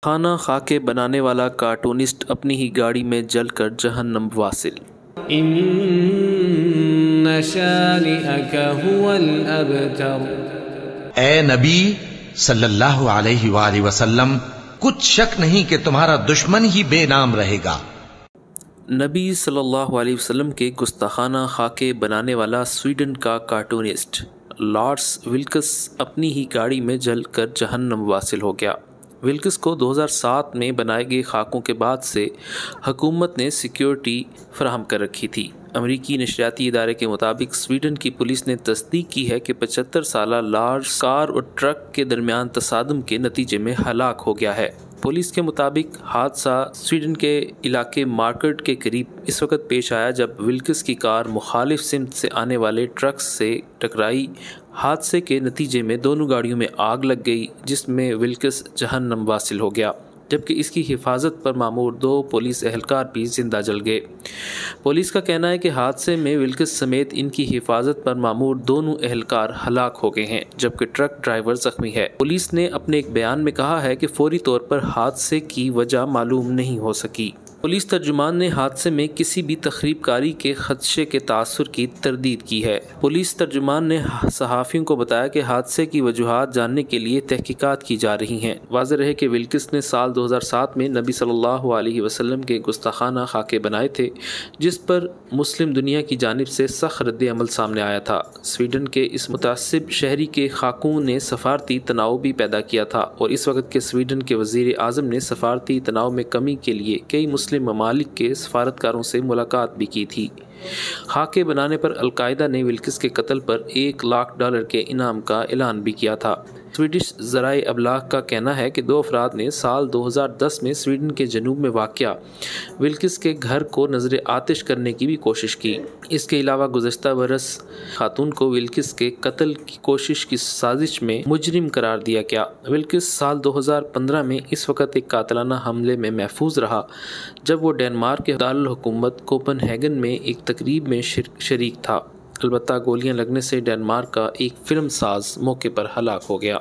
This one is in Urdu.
کھانا خاکے بنانے والا کارٹونسٹ اپنی ہی گاڑی میں جل کر جہنم واصل۔ ان شانئک هو الابتر۔ اے نبی صلی اللہ علیہ وآلہ وسلم، کچھ شک نہیں کہ تمہارا دشمن ہی بے نام رہے گا۔ نبی صلی اللہ علیہ وسلم کے گستاخانہ خاکے بنانے والا سویڈن کا کارٹونسٹ لارس ولکس اپنی ہی گاڑی میں جل کر جہنم واصل ہو گیا۔ ولکس کو 2007 میں بنائے گئے خاکوں کے بعد سے حکومت نے سیکیورٹی فراہم کر رکھی تھی۔ امریکی نشریاتی ادارے کے مطابق سویڈن کی پولیس نے تصدیق کی ہے کہ 75 سالہ لارس کار اور ٹرک کے درمیان تصادم کے نتیجے میں ہلاک ہو گیا ہے۔ پولیس کے مطابق حادثہ سویڈن کے علاقے مارکٹ کے قریب اس وقت پیش آیا جب ولکس کی کار مخالف سمت سے آنے والے ٹرک سے ٹکرائی۔ حادثے کے نتیجے میں دونوں گاڑیوں میں آگ لگ گئی جس میں ولکس جہنم واصل ہو گیا، جبکہ اس کی حفاظت پر مامور 2 پولیس اہلکار بھی زندہ جل گئے۔ پولیس کا کہنا ہے کہ حادثے میں ولکس سمیت ان کی حفاظت پر مامور دونوں اہلکار ہلاک ہو گئے ہیں، جبکہ ٹرک ڈرائیور زخمی ہے۔ پولیس نے اپنے ایک بیان میں کہا ہے کہ فوری طور پر حادثے کی وجہ معلوم نہیں ہو سکی۔ پولیس ترجمان نے حادثے میں کسی بھی تخریب کاری کے خدشے کے تاثر کی تردید کی ہے۔ پولیس ترجمان نے صحافیوں کو بتایا کہ حادثے کی وجوہات جاننے کے لیے تحقیقات کی جا رہی ہیں۔ واضح رہے کہ ولکس نے سال 2007 میں نبی صلی اللہ علیہ وسلم کے گستاخانہ خاکے بنائے تھے، جس پر مسلم دنیا کی جانب سے سخت رد عمل سامنے آیا تھا۔ سویڈن کے اس متعصب شہری کے خاکوں نے سفارتی تناؤ بھی پیدا کیا تھا اور اس وقت کے سویڈن کے وزیر اعظم نے سفارتی تناؤ میں کمی کے لیے کئی مسلم ممالک کے سفارتکاروں سے ملاقات بھی کی تھی۔ خاکے بنانے پر القاعدہ نے ولکس کے قتل پر $1,00,000 کے انعام کا اعلان بھی کیا تھا۔ سویڈش ذرائع ابلاغ کا کہنا ہے کہ 2 افراد نے سال 2010 میں سویڈن کے جنوب میں واقع ولکس کے گھر کو نذر آتش کرنے کی بھی کوشش کی۔ اس کے علاوہ گزشتہ برس خاتون کو ولکس کے قتل کی کوشش کی سازش میں مجرم قرار دیا گیا۔ ولکس سال 2015 میں اس وقت ایک قاتلانہ حملے میں محفوظ رہا جب وہ ڈنمارک کے دارالحکومت کوپن ہیگن میں ایک تقریب میں شریک تھا۔ البتہ گولیاں لگنے سے ڈنمارک کا ایک فلم ساز موقع پر ہلاک ہو گیا۔